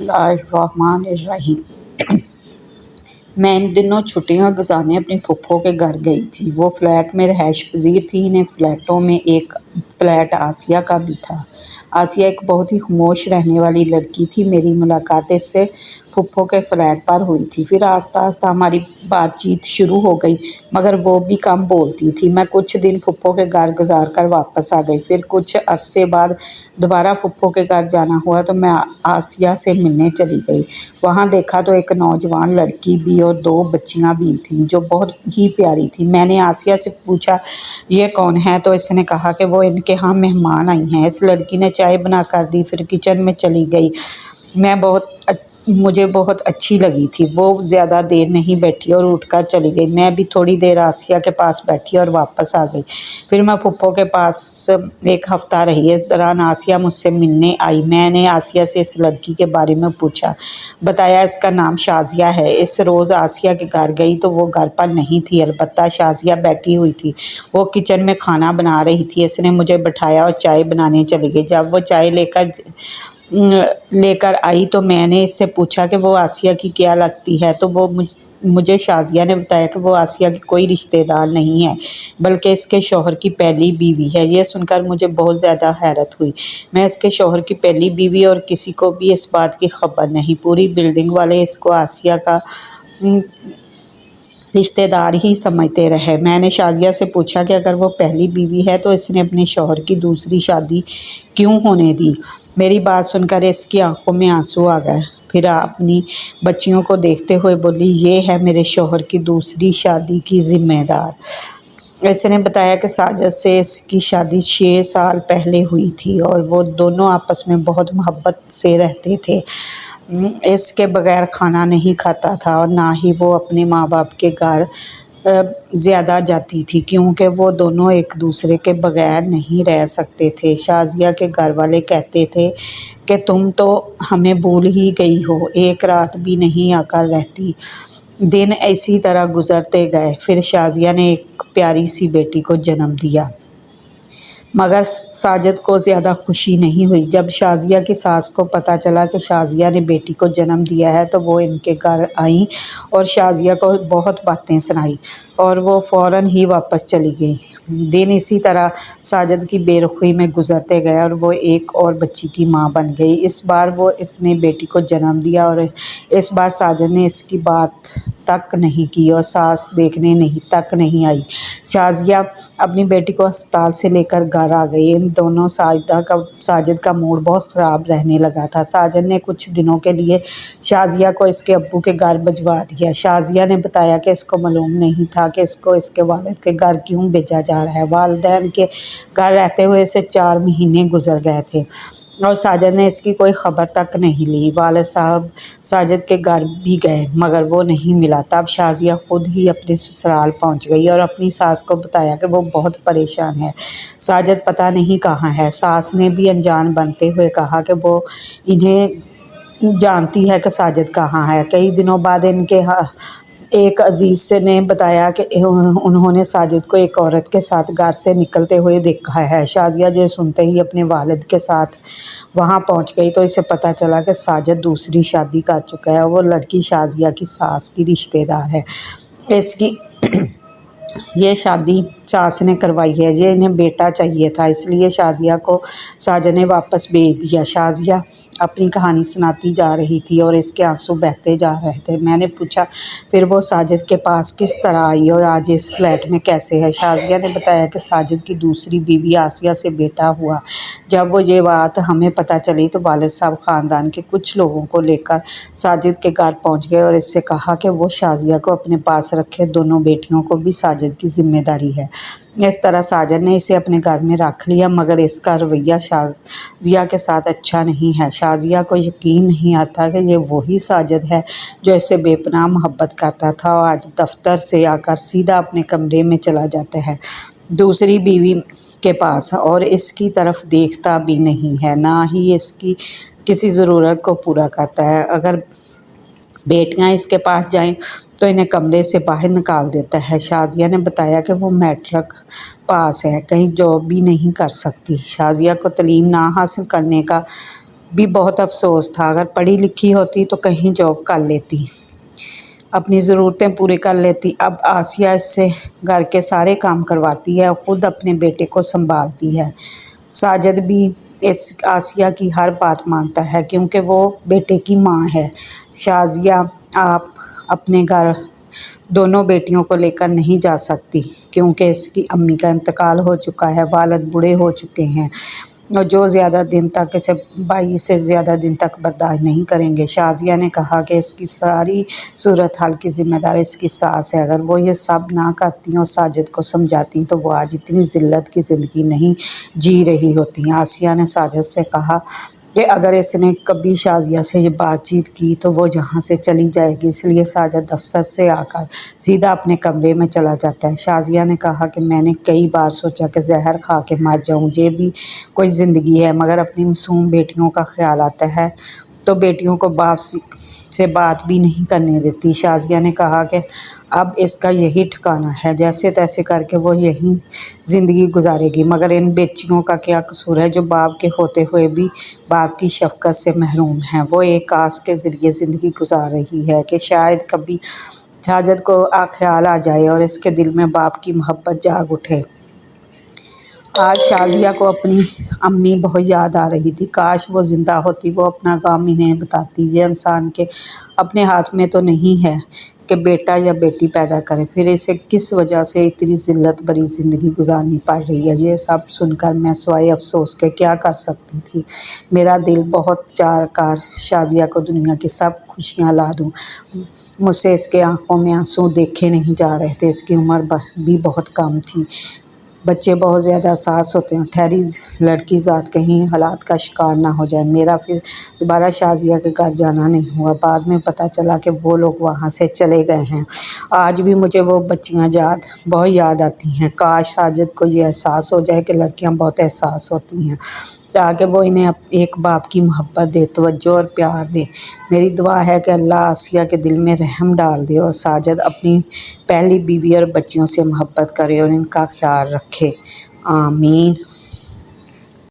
الرحمن الرحیم۔ میں ان دنوں چھٹیاں گزارنے اپنی پھپھو کے گھر گئی تھی۔ وہ فلیٹ میں رہائش پذیر تھی۔ ان فلیٹوں میں ایک فلیٹ آسیہ کا بھی تھا۔ آسیہ ایک بہت ہی خاموش رہنے والی لڑکی تھی۔ میری ملاقات اس سے پھپھو کے فلیٹ پر ہوئی تھی۔ پھر آہستہ آہستہ ہماری بات چیت شروع ہو گئی، مگر وہ بھی کم بولتی تھی۔ میں کچھ دن پھپھو کے گھر گزار کر واپس آ گئی۔ پھر کچھ عرصے بعد دوبارہ پھپھو کے گھر جانا ہوا تو میں آسیہ سے ملنے چلی گئی۔ وہاں دیکھا تو ایک نوجوان لڑکی بھی اور 2 بچیاں بھی تھیں جو بہت ہی پیاری تھیں۔ میں نے آسیہ سے پوچھا یہ کون ہے تو اس نے کہا کہ وہ ان کے ہاں مہمان آئی ہیں۔ اس لڑکی نے چائے بنا کر دی، پھر کچن میں چلی گئی۔ مجھے بہت اچھی لگی تھی۔ وہ زیادہ دیر نہیں بیٹھی اور اٹھ کر چلی گئی۔ میں بھی تھوڑی دیر آسیہ کے پاس بیٹھی اور واپس آ گئی۔ پھر میں پھپھو کے پاس ایک ہفتہ رہی۔ اس دوران آسیہ مجھ سے ملنے آئی۔ میں نے آسیہ سے اس لڑکی کے بارے میں پوچھا، بتایا اس کا نام شازیہ ہے۔ اس روز آسیہ کے گھر گئی تو وہ گھر پر نہیں تھی، البتہ شازیہ بیٹھی ہوئی تھی۔ وہ کچن میں کھانا بنا رہی تھی۔ اس نے مجھے بٹھایا اور چائے بنانے چلی گئی۔ جب وہ چائے لے کر آئی تو میں نے اس سے پوچھا کہ وہ آسیہ کی کیا لگتی ہے تو مجھے شازیہ نے بتایا کہ وہ آسیہ کی کوئی رشتہ دار نہیں ہے بلکہ اس کے شوہر کی پہلی بیوی ہے۔ یہ سن کر مجھے بہت زیادہ حیرت ہوئی۔ میں اس کے شوہر کی پہلی بیوی اور کسی کو بھی اس بات کی خبر نہیں۔ پوری بلڈنگ والے اس کو آسیہ کا رشتہ دار ہی سمجھتے رہے۔ میں نے شازیہ سے پوچھا کہ اگر وہ پہلی بیوی ہے تو اس نے اپنے شوہر کی دوسری شادی کیوں ہونے دی؟ میری بات سن کر اس کی آنکھوں میں آنسو آ گئے۔ پھر اپنی بچیوں کو دیکھتے ہوئے بولی، یہ ہے میرے شوہر کی دوسری شادی کی ذمہ دار۔ اس نے بتایا کہ ساجد سے اس کی شادی 6 سال پہلے ہوئی تھی اور وہ دونوں آپس میں بہت محبت سے رہتے تھے۔ اس کے بغیر کھانا نہیں کھاتا تھا اور نہ ہی وہ اپنے ماں باپ کے گھر زیادہ جاتی تھی کیونکہ وہ دونوں ایک دوسرے کے بغیر نہیں رہ سکتے تھے۔ شازیہ کے گھر والے کہتے تھے کہ تم تو ہمیں بھول ہی گئی ہو، ایک رات بھی نہیں آ کر رہتی۔ دن اسی طرح گزرتے گئے۔ پھر شازیہ نے ایک پیاری سی بیٹی کو جنم دیا، مگر ساجد کو زیادہ خوشی نہیں ہوئی۔ جب شازیہ کی ساس کو پتہ چلا کہ شازیہ نے بیٹی کو جنم دیا ہے تو وہ ان کے گھر آئیں اور شازیہ کو بہت باتیں سنائیں اور وہ فوراً ہی واپس چلی گئیں۔ دن اسی طرح ساجد کی بے رخی میں گزرتے گئے اور وہ ایک اور بچی کی ماں بن گئی۔ اس بار اس نے بیٹی کو جنم دیا اور اس بار ساجد نے اس کی بات تک نہیں کی اور ساس دیکھنے تک نہیں آئی۔ شازیہ اپنی بیٹی کو ہسپتال سے لے کر گھر آ گئی۔ ان دنوں ساجد کا موڈ بہت خراب رہنے لگا تھا۔ ساجد نے کچھ دنوں کے لیے شازیہ کو اس کے ابو کے گھر بھجوا دیا۔ شازیہ نے بتایا کہ اس کو معلوم نہیں تھا کہ اس کو اس کے والد کے گھر کیوں بھیجا جا رہا ہے۔ والدین کے گھر رہتے ہوئے اسے 4 مہینے گزر گئے تھے اور ساجد نے اس کی کوئی خبر تک نہیں لی۔ والد صاحب ساجد کے گھر بھی گئے مگر وہ نہیں ملا۔ تب شازیہ خود ہی اپنے سسرال پہنچ گئی اور اپنی ساس کو بتایا کہ وہ بہت پریشان ہے، ساجد پتہ نہیں کہاں ہے۔ ساس نے بھی انجان بنتے ہوئے کہا کہ وہ انہیں جانتی ہے کہ ساجد کہاں ہے۔ کئی دنوں بعد ان کے ایک عزیز نے بتایا کہ انہوں نے ساجد کو ایک عورت کے ساتھ گھر سے نکلتے ہوئے دیکھا ہے۔ شازیہ یہ سنتے ہی اپنے والد کے ساتھ وہاں پہنچ گئی تو اسے پتہ چلا کہ ساجد دوسری شادی کر چکا ہے اور وہ لڑکی شازیہ کی ساس کی رشتہ دار ہے۔ اس کی یہ شادی ساس نے کروائی ہے۔ یہ انہیں بیٹا چاہیے تھا، اس لیے شازیہ کو ساجد نے واپس بھیج دیا۔ شازیہ اپنی کہانی سناتی جا رہی تھی اور اس کے آنسو بہتے جا رہے تھے۔ میں نے پوچھا، پھر وہ ساجد کے پاس کس طرح آئی اور آج اس فلیٹ میں کیسے ہے؟ شازیہ نے بتایا کہ ساجد کی دوسری بیوی آسیہ سے بیٹا ہوا۔ جب یہ بات ہمیں پتہ چلی تو والد صاحب خاندان کے کچھ لوگوں کو لے کر ساجد کے گھر پہنچ گئے اور اس سے کہا کہ وہ شازیہ کو اپنے پاس رکھے، دونوں بیٹیوں کو بھی ساجد کی ذمہ داری ہے۔ اس طرح ساجد نے اسے اپنے گھر میں رکھ لیا مگر اس کا رویہ شازیہ کے ساتھ اچھا نہیں ہے۔ شازیہ کو یقین نہیں آتا کہ یہ وہی ساجد ہے جو اس سے بے پناہ محبت کرتا تھا اور آج دفتر سے آ کر سیدھا اپنے کمرے میں چلا جاتا ہے دوسری بیوی کے پاس اور اس کی طرف دیکھتا بھی نہیں ہے، نہ ہی اس کی کسی ضرورت کو پورا کرتا ہے۔ اگر بیٹیاں اس کے پاس جائیں تو انہیں کمرے سے باہر نکال دیتا ہے۔ شازیہ نے بتایا کہ وہ میٹرک پاس ہے، کہیں جاب بھی نہیں کر سکتی۔ شازیہ کو تعلیم نہ حاصل کرنے کا بھی بہت افسوس تھا، اگر پڑھی لکھی ہوتی تو کہیں جاب کر لیتی، اپنی ضرورتیں پوری کر لیتی۔ اب آسیہ اس سے گھر کے سارے کام کرواتی ہے اور خود اپنے بیٹے کو سنبھالتی ہے۔ ساجد بھی اس آسیہ کی ہر بات مانتا ہے کیونکہ وہ بیٹے کی ماں ہے۔ شازیہ آپ اپنے گھر دونوں بیٹیوں کو لے کر نہیں جا سکتی کیونکہ اس کی امی کا انتقال ہو چکا ہے، والد بوڑھے ہو چکے ہیں اور جو زیادہ دن تک اسے 22 سے زیادہ دن تک برداشت نہیں کریں گے۔ شازیہ نے کہا کہ اس کی ساری صورتحال کی ذمہ دار اس کی ساس ہے، اگر وہ یہ سب نہ کرتی اور ساجد کو سمجھاتی تو وہ آج اتنی ذلت کی زندگی نہیں جی رہی ہوتی۔ آسیہ نے ساجد سے کہا کہ اگر اس نے کبھی شازیہ سے یہ بات چیت کی تو وہ جہاں سے چلی جائے گی، اس لیے ساجد دفتر سے آ کر سیدھا اپنے کمرے میں چلا جاتا ہے۔ شازیہ نے کہا کہ میں نے کئی بار سوچا کہ زہر کھا کے مر جاؤں، یہ بھی کوئی زندگی ہے، مگر اپنی معصوم بیٹیوں کا خیال آتا ہے تو بیٹیوں کو باپ سے بات بھی نہیں کرنے دیتی۔ شازیہ نے کہا کہ اب اس کا یہی ٹھکانہ ہے، جیسے تیسے کر کے وہ یہیں زندگی گزارے گی، مگر ان بچیوں کا کیا قصور ہے جو باپ کے ہوتے ہوئے بھی باپ کی شفقت سے محروم ہیں۔ وہ ایک آس کے ذریعے زندگی گزار رہی ہے کہ شاید کبھی ساجد کو خیال آ جائے اور اس کے دل میں باپ کی محبت جاگ اٹھے۔ آج شازیہ کو اپنی امی بہت یاد آ رہی تھی، کاش وہ زندہ ہوتی، وہ اپنا غم انہیں بتاتی۔ یہ انسان کے اپنے ہاتھ میں تو نہیں ہے کہ بیٹا یا بیٹی پیدا کرے، پھر اسے کس وجہ سے اتنی ذلت بھری زندگی گزارنی پڑ رہی ہے۔ یہ سب سن کر میں سوائے افسوس کے کیا کر سکتی تھی، میرا دل بہت چاہ کر شازیہ کو دنیا کی سب خوشیاں لا دوں، مجھ سے اس کے آنکھوں میں آنسو دیکھے نہیں جا رہے تھے، اس کی عمر بھی بہت کم تھی، بچے بہت زیادہ حساس ہوتے ہیں، ٹھہری لڑکی ذات کہیں حالات کا شکار نہ ہو جائے۔ میرا پھر دوبارہ شازیہ کے گھر جانا نہیں ہوا، بعد میں پتہ چلا کہ وہ لوگ وہاں سے چلے گئے ہیں۔ آج بھی مجھے وہ بچیاں بہت یاد آتی ہیں، کاش ساجد کو یہ احساس ہو جائے کہ لڑکیاں بہت حساس ہوتی ہیں، تاکہ وہ انہیں ایک باپ کی محبت دے، توجہ اور پیار دے۔ میری دعا ہے کہ اللہ آسیہ کے دل میں رحم ڈال دے اور ساجد اپنی پہلی بیوی اور بچیوں سے محبت کرے اور ان کا خیال رکھے، آمین۔